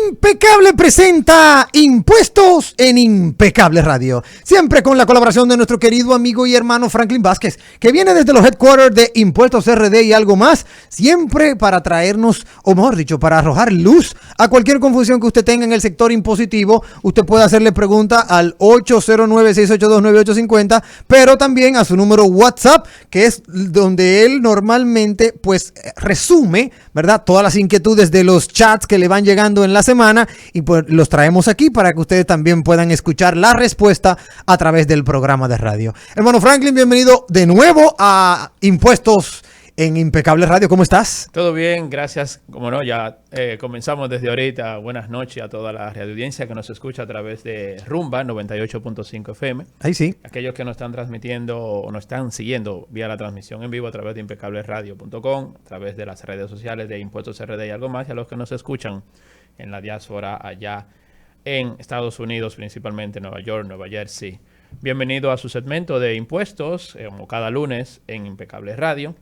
Impecable presenta Impuestos en Impecable Radio. Siempre con la colaboración de nuestro querido amigo y hermano Franklin Vázquez, que viene desde los headquarters de Impuestos RD y algo más, siempre para traernos, o mejor dicho, para arrojar luz a cualquier confusión que usted tenga en el sector impositivo. Usted puede hacerle pregunta al 809-682-9850, pero también a su número WhatsApp, que es donde él normalmente pues resume, ¿verdad?, todas las inquietudes de los chats que le van llegando en la semana, y pues los traemos aquí para que ustedes también puedan escuchar la respuesta a través del programa de radio. Hermano Franklin, bienvenido de nuevo a Impuestos en Impecable Radio. ¿Cómo estás? Todo bien, gracias. Como no, ya comenzamos desde ahorita. Buenas noches a toda la radioaudiencia que nos escucha a través de Rumba 98.5 FM. Ahí sí. Aquellos que nos están transmitiendo o nos están siguiendo vía la transmisión en vivo a través de impecableradio.com, a través de las redes sociales de Impuestos RD y algo más, y a los que nos escuchan en la diáspora allá en Estados Unidos, principalmente Nueva York, Nueva Jersey. Bienvenido a su segmento de impuestos, como cada lunes en Impecable Radio.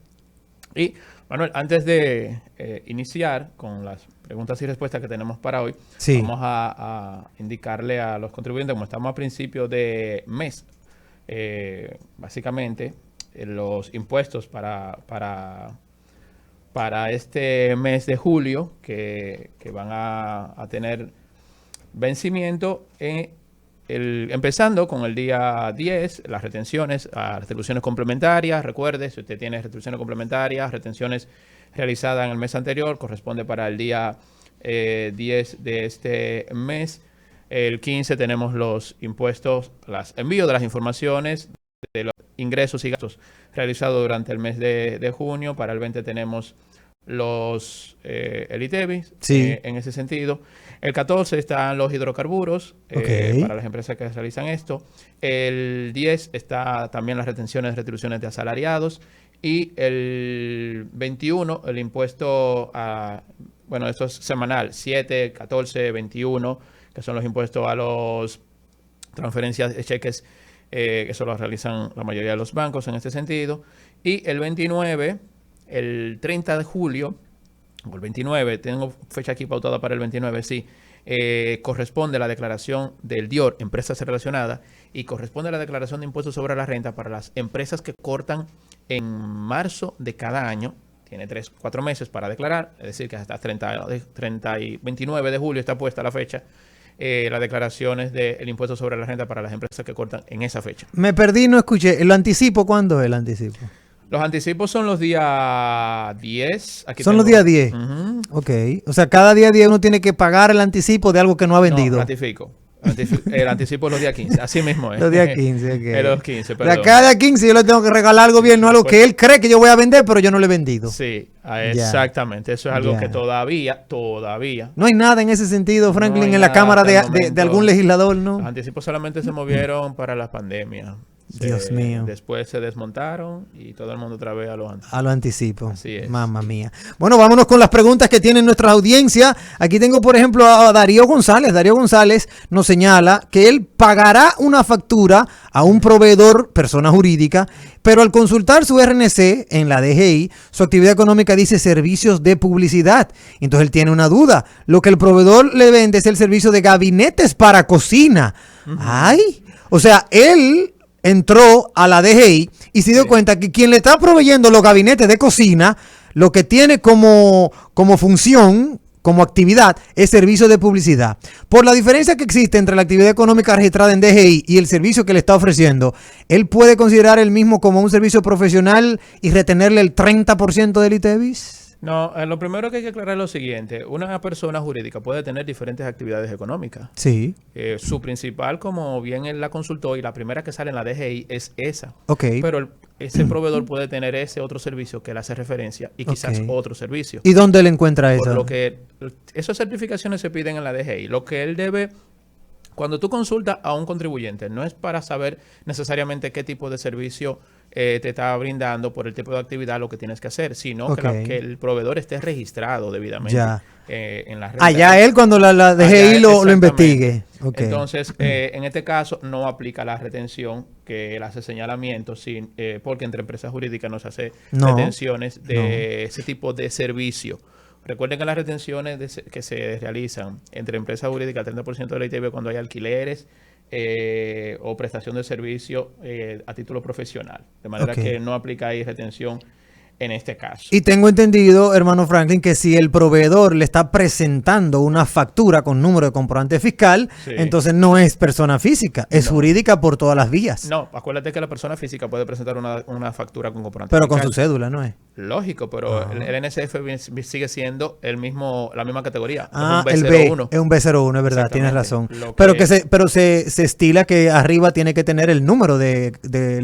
Y, Manuel, antes de iniciar con las preguntas y respuestas que tenemos para hoy, sí, vamos a indicarle a los contribuyentes, como estamos a principio de mes, básicamente, los impuestos para este mes de julio, que van a tener vencimiento empezando con el día 10, las retenciones complementarias. Recuerde, si usted tiene retenciones complementarias, retenciones realizadas en el mes anterior, corresponde para el día 10 de este mes. El 15 tenemos los impuestos, los envíos de las informaciones de los ingresos y gastos realizados durante el mes de junio. Para el 20 tenemos el ITEVIS, sí, en ese sentido. El 14 están los hidrocarburos, okay, para las empresas que realizan esto. El 10 está también las retenciones, retribuciones de asalariados. Y el 21, el impuesto bueno, esto es semanal, 7, 14, 21, que son los impuestos a los transferencias de cheques, que eso lo realizan la mayoría de los bancos en este sentido. Y el 29, el 30 de julio, o el 29, tengo fecha aquí pautada para el 29, sí, corresponde la declaración del DIOR, empresas relacionadas, y corresponde la declaración de impuestos sobre la renta para las empresas que cortan en marzo de cada año. Tiene 4 meses para declarar, es decir, que hasta 29 de julio está puesta la fecha. Las declaraciones del impuesto sobre la renta para las empresas que cortan en esa fecha. Me perdí, no escuché. ¿Lo anticipo? ¿Cuándo es el anticipo? Los anticipos son los días 10. Aquí son los días 10. Ok. O sea, cada día 10 uno tiene que pagar el anticipo de algo que no ha vendido. No, ratifico. El anticipo es los días 15. Así mismo es. Los días 15, ok. Los 15, perdón. De cada 15 yo le tengo que regalar al gobierno algo que él cree que yo voy a vender, pero yo no lo he vendido. Sí, exactamente. Eso es algo que todavía. No hay nada en ese sentido, Franklin, no en la Cámara de algún legislador, ¿no? Los anticipos solamente se movieron para las pandemias. Dios mío. Después se desmontaron y todo el mundo otra vez a los anticipos. A los anticipos. Así es. Mamma mía. Bueno, vámonos con las preguntas que tienen nuestra audiencia. Aquí tengo, por ejemplo, a Darío González. Darío González nos señala que él pagará una factura a un proveedor, persona jurídica, pero al consultar su RNC en la DGI, su actividad económica dice servicios de publicidad. Entonces él tiene una duda. Lo que el proveedor le vende es el servicio de gabinetes para cocina. ¡Ay! O sea, él entró a la DGI y se dio cuenta que quien le está proveyendo los gabinetes de cocina, lo que tiene como función, como actividad, es servicio de publicidad. Por la diferencia que existe entre la actividad económica registrada en DGI y el servicio que le está ofreciendo, él puede considerar el mismo como un servicio profesional y retenerle el 30% del ITEVIS. No, lo primero que hay que aclarar es lo siguiente. Una persona jurídica puede tener diferentes actividades económicas. Sí. Su principal, como bien él la consultó, y la primera que sale en la DGI es esa. Ok. Pero ese proveedor puede tener ese otro servicio que le hace referencia y quizás otro servicio. ¿Y dónde él encuentra eso? Por lo que esas certificaciones se piden en la DGI. Lo que él debe... Cuando tú consultas a un contribuyente, no es para saber necesariamente qué tipo de servicio te está brindando por el tipo de actividad lo que tienes que hacer, sino que el proveedor esté registrado debidamente en la red. Allá él cuando la DGI lo investigue. Okay. Entonces, en este caso no aplica la retención que él hace señalamiento, porque entre empresas jurídicas no se hace retenciones de ese tipo de servicio. Recuerden que las retenciones que se realizan entre empresas jurídicas, 30% del ITV cuando hay alquileres o prestación de servicio a título profesional. De manera que no aplica ahí retención en este caso. Y tengo entendido, hermano Franklin, que si el proveedor le está presentando una factura con número de comprobante fiscal, entonces no es persona física, es jurídica por todas las vías. No, acuérdate que la persona física puede presentar una factura con comprobante pero fiscal. con su cédula, ¿no es? Lógico, pero el NSF sigue siendo la misma categoría. Es un B01. Es un B01, es verdad, tienes razón. Pero se estila que arriba tiene que tener el número del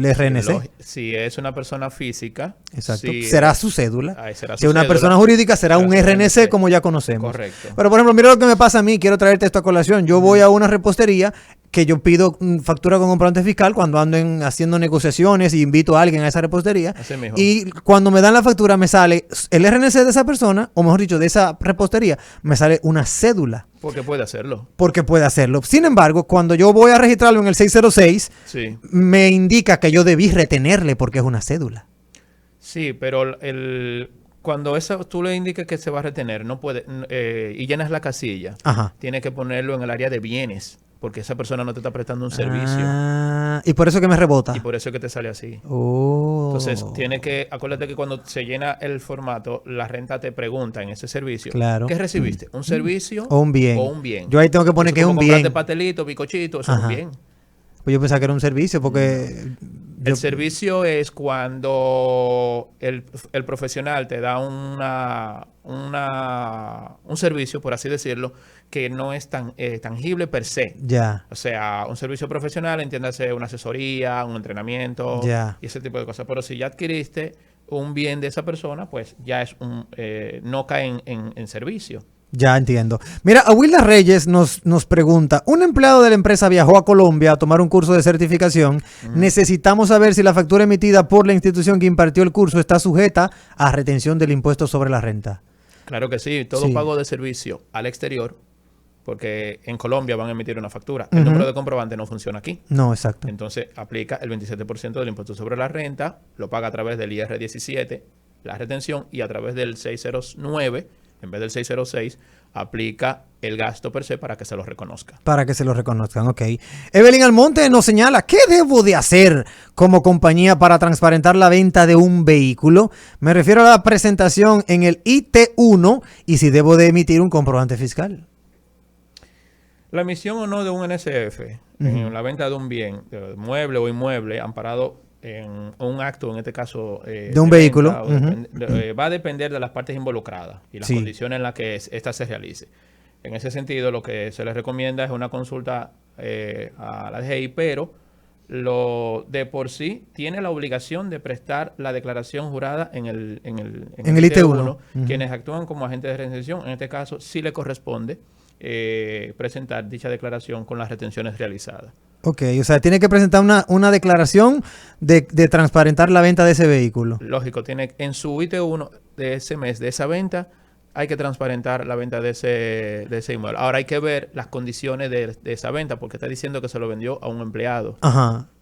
RNC. Si es una persona física, exacto. Será su cédula. Será si es una persona jurídica, será un RNC como ya conocemos. Correcto. Pero, por ejemplo, mira lo que me pasa a mí. Quiero traerte esto a colación. Yo voy a una repostería que yo pido factura con comprobante fiscal cuando ando haciendo negociaciones y invito a alguien a esa repostería. Y cuando me dan la factura me sale el RNC de esa persona, o mejor dicho, de esa repostería, me sale una cédula. Porque puede hacerlo. Porque puede hacerlo. Sin embargo, cuando yo voy a registrarlo en el 606, me indica que yo debí retenerle porque es una cédula. Sí, pero cuando tú le indiques que se va a retener, no puede, y llenas la casilla, tienes que ponerlo en el área de bienes, porque esa persona no te está prestando un servicio. Y por eso que me rebota. Y por eso que te sale así. Entonces, acuérdate que cuando se llena el formato, la renta te pregunta en ese servicio, ¿qué recibiste? ¿Un servicio o un bien? Bien. Yo ahí tengo que poner que es un bien. Comprarte pastelito, bicochito, eso es un bien. Pues yo pensaba que era un servicio porque... El servicio es cuando el profesional te da un servicio, por así decirlo, que no es tan tangible per se. Ya. O sea, un servicio profesional, entiéndase una asesoría, un entrenamiento y ese tipo de cosas. Pero si ya adquiriste un bien de esa persona, pues ya es no cae en servicio. Ya entiendo. Mira, Awilda Reyes nos pregunta, un empleado de la empresa viajó a Colombia a tomar un curso de certificación. Necesitamos saber si la factura emitida por la institución que impartió el curso está sujeta a retención del impuesto sobre la renta. Claro que sí. Todo pago de servicio al exterior, porque en Colombia van a emitir una factura. El número de comprobante no funciona aquí. No, exacto. Entonces aplica el 27% del impuesto sobre la renta, lo paga a través del IR17, la retención, y a través del 609, en vez del 606, aplica el gasto per se para que se lo reconozca. Para que se lo reconozcan, ok. Evelyn Almonte nos señala, ¿qué debo de hacer como compañía para transparentar la venta de un vehículo? Me refiero a la presentación en el IT1 y si debo de emitir un comprobante fiscal. La emisión o no de un NSF en la venta de un bien, de mueble o inmueble, amparado en un acto, en este caso de un vehículo, va a depender de las partes involucradas y las condiciones en las que ésta se realice. En ese sentido, lo que se les recomienda es una consulta a la DGI, pero de por sí tiene la obligación de prestar la declaración jurada en el IT1. Quienes actúan como agentes de retención, en este caso sí le corresponde presentar dicha declaración con las retenciones realizadas. Ok, o sea, tiene que presentar una declaración de transparentar la venta de ese vehículo. Lógico, tiene en su IT1 de ese mes, de esa venta, hay que transparentar la venta de ese inmueble. Ahora hay que ver las condiciones de esa venta, porque está diciendo que se lo vendió a un empleado.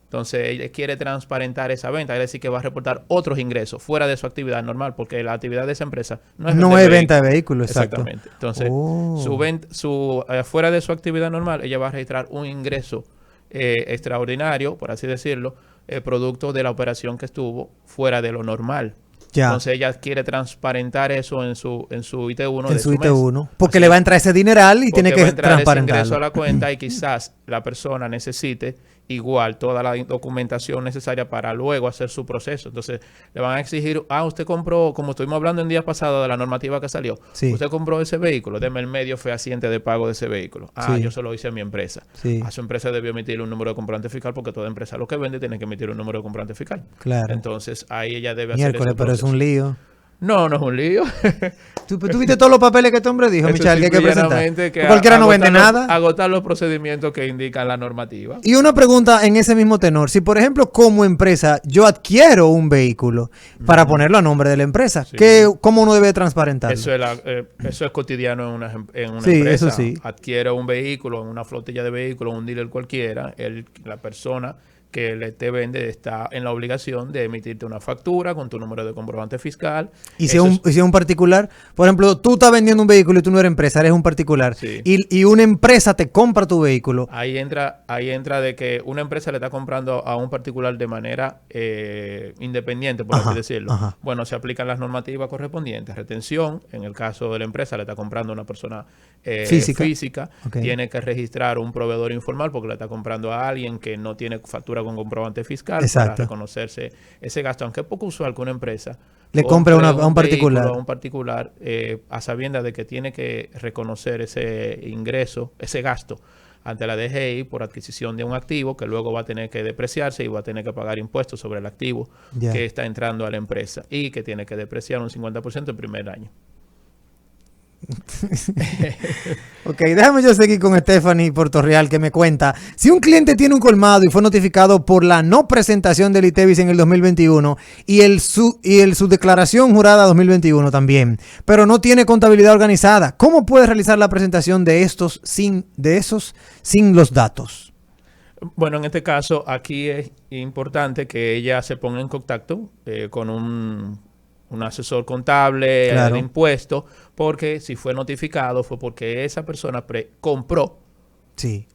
Entonces, él quiere transparentar esa venta, es decir, que va a reportar otros ingresos fuera de su actividad normal, porque la actividad de esa empresa no es venta de vehículos. Exactamente. Entonces, fuera de su actividad normal, ella va a registrar un ingreso extraordinario, por así decirlo, producto de la operación que estuvo fuera de lo normal. Entonces ella quiere transparentar eso en su IT1 en su IT1, porque le va a entrar ese dineral y tiene que transparentarlo. Ese ingreso a la cuenta y quizás la persona necesite igual toda la documentación necesaria para luego hacer su proceso. Entonces le van a exigir, usted compró, como estuvimos hablando el día pasado de la normativa que salió, usted compró ese vehículo, deme el medio fehaciente de pago de ese vehículo. Yo se lo hice a mi empresa. A su empresa debió emitir un número de comprobante fiscal, porque toda empresa lo que vende tiene que emitir un número de comprobante fiscal. Claro. Entonces ahí ella debe hacer ese pero es un lío. No es un lío. ¿Tú viste todos los papeles que este hombre dijo, Michal, que hay que presentar? Cualquiera no vende nada. Agotar los procedimientos que indican la normativa. Y una pregunta en ese mismo tenor. Si, por ejemplo, como empresa, yo adquiero un vehículo para ponerlo a nombre de la empresa, ¿cómo uno debe transparentarlo? Eso es cotidiano en una empresa. Eso sí. Adquiere un vehículo, en una flotilla de vehículos, un dealer cualquiera, la persona que te vende está en la obligación de emitirte una factura con tu número de comprobante fiscal. Y si es un particular, por ejemplo, tú estás vendiendo un vehículo y tú no eres empresa, eres un particular, Sí. y una empresa te compra tu vehículo. Ahí entra de que una empresa le está comprando a un particular de manera independiente, por Ajá, así decirlo. ajá. Bueno, se aplican las normativas correspondientes. Retención, en el caso de la empresa, le está comprando a una persona física. Ok. Tiene que registrar un proveedor informal porque le está comprando a alguien que no tiene factura con comprobante fiscal para Exacto. reconocerse ese gasto. Aunque es poco usual que una empresa Le compre a un vehículo particular. a un particular a sabiendas de que tiene que reconocer ese ingreso, ese gasto ante la DGI por adquisición de un activo que luego va a tener que depreciarse y va a tener que pagar impuestos sobre el activo Ya. que está entrando a la empresa y que tiene que depreciar un 50% el primer año. Ok, déjame yo seguir con Stephanie Portorreal, que me cuenta: si un cliente tiene un colmado y fue notificado por la no presentación del ITEVIS en el 2021 y su declaración jurada 2021 también, pero no tiene contabilidad organizada, ¿cómo puede realizar la presentación de esos sin los datos? Bueno, en este caso, aquí es importante que ella se ponga en contacto con un asesor contable Claro. de impuestos, porque si fue notificado fue porque esa persona compró Sí.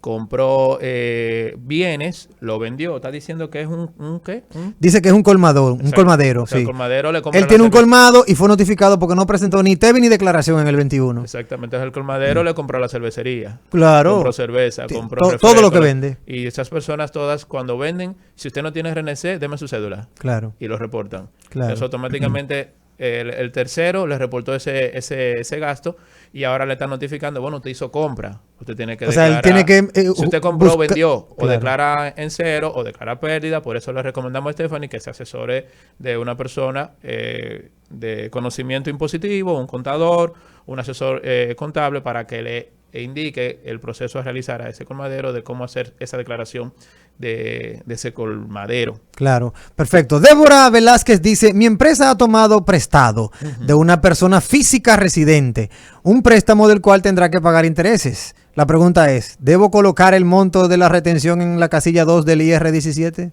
bienes, lo vendió. Está diciendo que es un ¿qué? Dice que es un colmador, un Exacto. colmadero. O sea, Sí. el colmadero le compra Él la tiene un cerveza. colmado y fue notificado porque no presentó ni ITEVIS ni declaración en el 21. Exactamente, el colmadero le compró la cervecería. Claro. Compró cerveza, Sí, compró todo lo que refresco. vende. Y esas personas todas cuando venden, si usted no tiene RNC, deme su cédula. Claro. Y lo reportan. Claro. Eso automáticamente el tercero le reportó ese gasto y ahora le están notificando, bueno, usted hizo compra. Usted tiene que O sea, él declarar. tiene que, si usted compró, busca- vendió, o Claro. declara en cero, o declara pérdida. Por eso le recomendamos a Stephanie que se asesore de una persona de conocimiento impositivo, un contador, un asesor contable, para que le indique el proceso a realizar a ese colmadero de cómo hacer esa declaración de ese colmadero. Claro, perfecto. Débora Velázquez dice: mi empresa ha tomado prestado de una persona física residente, un préstamo del cual tendrá que pagar intereses. La pregunta es: ¿debo colocar el monto de la retención en la casilla 2 del IR 17?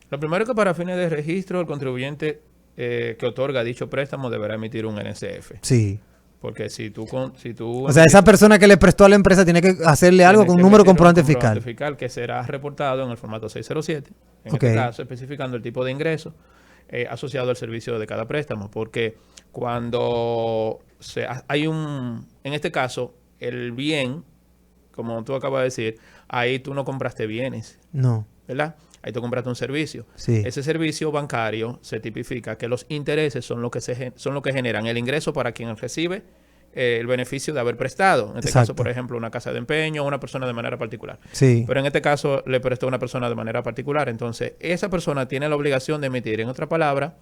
Lo primero, que para fines de registro, el contribuyente que otorga dicho préstamo deberá emitir un NSF. Sí. Porque si tú O sea, esa persona que le prestó a la empresa tiene que hacerle algo con un número comprobante fiscal. que será reportado en el formato 607, en Ok. este caso especificando el tipo de ingreso asociado al servicio de cada préstamo. Porque cuando en este caso, el bien, como tú acabas de decir, ahí tú no compraste bienes, No. ¿verdad? Ahí tú compraste un servicio. Sí. Ese servicio bancario se tipifica que los intereses son lo que generan el ingreso para quien recibe el beneficio de haber prestado. En este Exacto. caso, por ejemplo, una casa de empeño o una persona de manera particular. Sí. Pero en este caso le prestó a una persona de manera particular. Entonces, esa persona tiene la obligación de emitir. En otra palabra,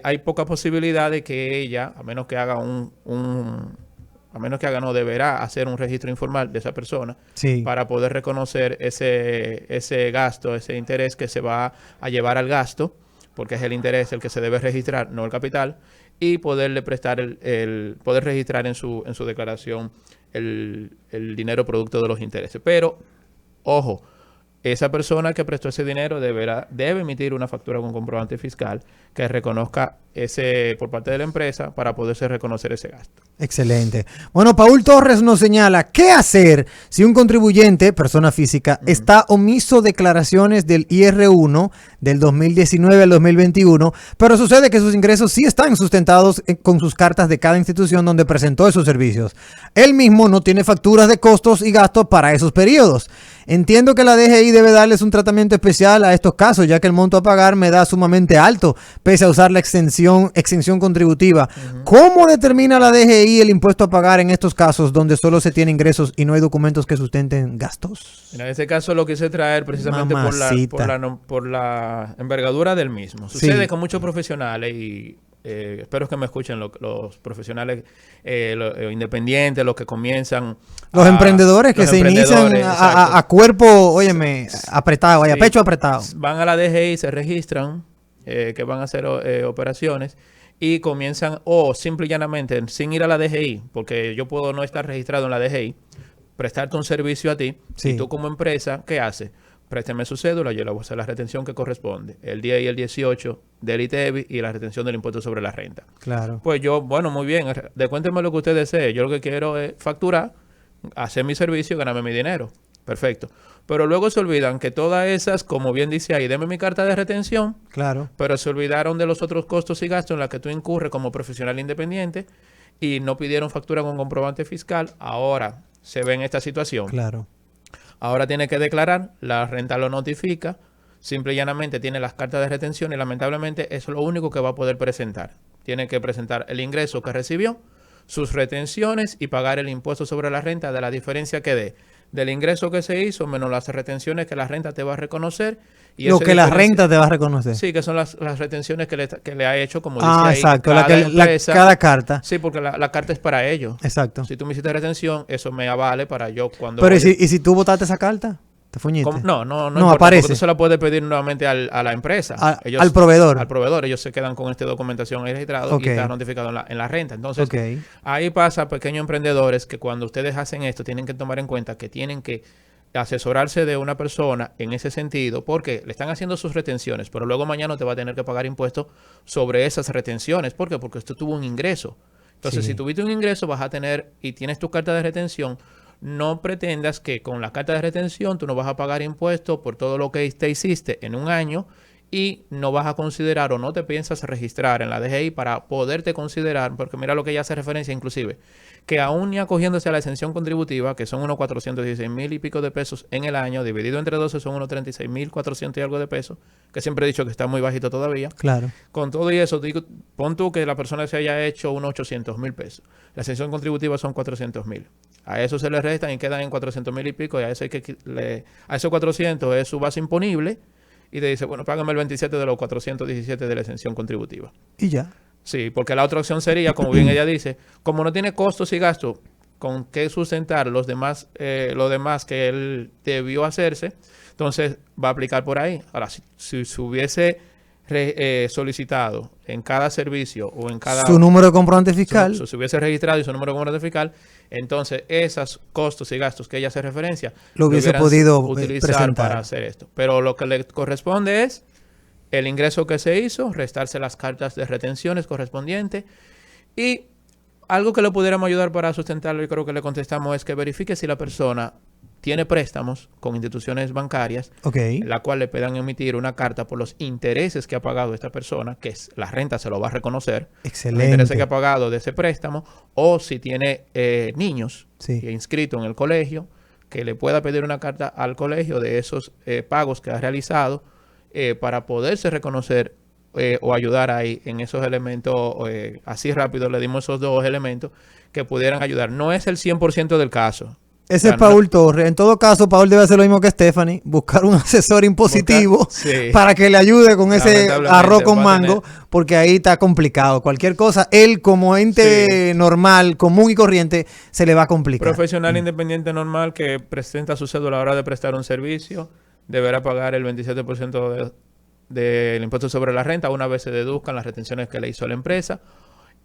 hay poca posibilidad de que ella, a menos que haga no deberá hacer un registro informal de esa persona Sí. para poder reconocer ese gasto, ese interés que se va a llevar al gasto, porque es el interés el que se debe registrar, no el capital, y poderle prestar poder registrar en su declaración el dinero producto de los intereses. Pero, ojo, esa persona que prestó ese dinero debe emitir una factura con comprobante fiscal que reconozca por parte de la empresa para poderse reconocer ese gasto. Excelente. Bueno, Paul Torres nos señala: ¿qué hacer si un contribuyente, persona física, está omiso declaraciones del IR1 del 2019 al 2021, pero sucede que sus ingresos sí están sustentados con sus cartas de cada institución donde presentó esos servicios? Él mismo no tiene facturas de costos y gastos para esos periodos. Entiendo que la DGI debe darles un tratamiento especial a estos casos, ya que el monto a pagar me da sumamente alto, pese a usar la exención contributiva. ¿Cómo determina la DGI el impuesto a pagar en estos casos donde solo se tiene ingresos y no hay documentos que sustenten gastos? En este caso lo quise traer precisamente por la envergadura del mismo. Sucede con muchos profesionales y espero que me escuchen los profesionales independientes, los que comienzan. Los emprendedores que los se inician emprendedores, a cuerpo, óyeme, apretado, a Sí. pecho apretado. Van a la DGI, se registran que van a hacer operaciones y comienzan, simple y llanamente, sin ir a la DGI, porque yo puedo no estar registrado en la DGI, prestarte un servicio a ti, Sí. y tú como empresa, ¿qué haces? présteme su cédula, yo le voy a hacer la retención que corresponde, el 10 y el 18 del ITEVI y la retención del impuesto sobre la renta. Claro. Pues yo, bueno, muy bien, descuénteme lo que usted desee, yo lo que quiero es facturar, hacer mi servicio y ganarme mi dinero. Perfecto. Pero luego se olvidan que todas esas, como bien dice ahí, deme mi carta de retención, Claro. pero se olvidaron de los otros costos y gastos en los que tú incurres como profesional independiente y no pidieron factura con comprobante fiscal. Ahora se ve en esta situación. Claro. Ahora tiene que declarar, la renta lo notifica, simple y llanamente tiene las cartas de retención y lamentablemente eso es lo único que va a poder presentar. Tiene que presentar el ingreso que recibió, sus retenciones y pagar el impuesto sobre la renta de la diferencia que dé del ingreso que se hizo menos las retenciones que la renta te va a reconocer. Y Lo que la renta te va a reconocer. Sí, que son las retenciones que le ha hecho, como dice ahí, exacto. cada empresa. Cada carta. Sí, porque la carta es para ellos. Exacto. Si tú me hiciste retención, eso me avale para yo cuando... Pero ¿y si tú votaste esa carta? ¿Te fuñiste? No importa, aparece. Porque tú se la puedes pedir nuevamente a la empresa. Al proveedor. Al proveedor. Ellos se quedan con esta documentación ahí registrado y está notificado en la renta. Entonces, ahí pasa, pequeños emprendedores, que cuando ustedes hacen esto, tienen que tomar en cuenta que tienen que asesorarse de una persona en ese sentido, porque le están haciendo sus retenciones, pero luego mañana te va a tener que pagar impuestos sobre esas retenciones. ¿Por qué? Porque usted tuvo un ingreso. Entonces, si tuviste un ingreso, vas a tener y tienes tu carta de retención. No pretendas que con la carta de retención tú no vas a pagar impuestos por todo lo que te hiciste en un año y no vas a considerar o no te piensas registrar en la DGI para poderte considerar, porque mira lo que ella hace referencia inclusive, que aún ni acogiéndose a la exención contributiva, que son unos 416,000 y pico de pesos en el año, dividido entre 12 son unos 36,400 y algo de pesos, que siempre he dicho que está muy bajito todavía. Claro. Con todo y eso, pon tú que la persona se haya hecho unos 800,000 pesos. La exención contributiva son 400,000. A eso se le restan y quedan en 400,000 y pico, y a eso a esos 400 es su base imponible, y te dice, bueno, págame el 27 de los 417 de la exención contributiva. Y ya. Sí, porque la otra opción sería, como bien ella dice, como no tiene costos y gastos con qué sustentar lo demás que él debió hacerse, entonces va a aplicar por ahí. Ahora, si se hubiese solicitado en cada servicio o en cada... Su número de comprobante fiscal. Si hubiese registrado y su número de comprobante fiscal, entonces esos costos y gastos que ella hace referencia lo hubiese podido utilizar presentar para hacer esto. Pero lo que le corresponde es el ingreso que se hizo, restarse las cartas de retenciones correspondientes y algo que le pudiéramos ayudar para sustentarlo, y creo que le contestamos, es que verifique si la persona tiene préstamos con instituciones bancarias, la cual le puedan emitir una carta por los intereses que ha pagado esta persona, que es la renta se lo va a reconocer. Excelente. Los intereses que ha pagado de ese préstamo, o si tiene niños inscritos en el colegio, que le pueda pedir una carta al colegio de esos pagos que ha realizado para poderse reconocer o ayudar ahí en esos elementos. Así rápido le dimos esos dos elementos que pudieran ayudar. No es el 100% del caso. Ese es Paul Torres. En todo caso, Paul debe hacer lo mismo que Stephanie, buscar un asesor impositivo para que le ayude con ese arroz con mango, porque ahí está complicado. Cualquier cosa, él como ente normal, común y corriente, se le va a complicar. Profesional independiente normal que presenta su cédula a la hora de prestar un servicio, deberá pagar el 27% del impuesto sobre la renta una vez se deduzcan las retenciones que le hizo la empresa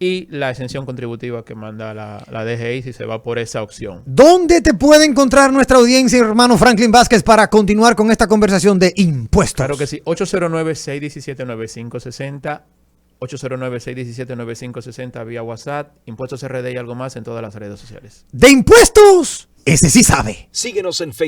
y la exención contributiva que manda la DGI si se va por esa opción. ¿Dónde te puede encontrar nuestra audiencia, hermano Franklin Vázquez, para continuar con esta conversación de impuestos? Claro que sí. 809-617-9560. 809-617-9560 vía WhatsApp. Impuestos RD y algo más en todas las redes sociales. De impuestos, ese sí sabe. Síguenos en Facebook.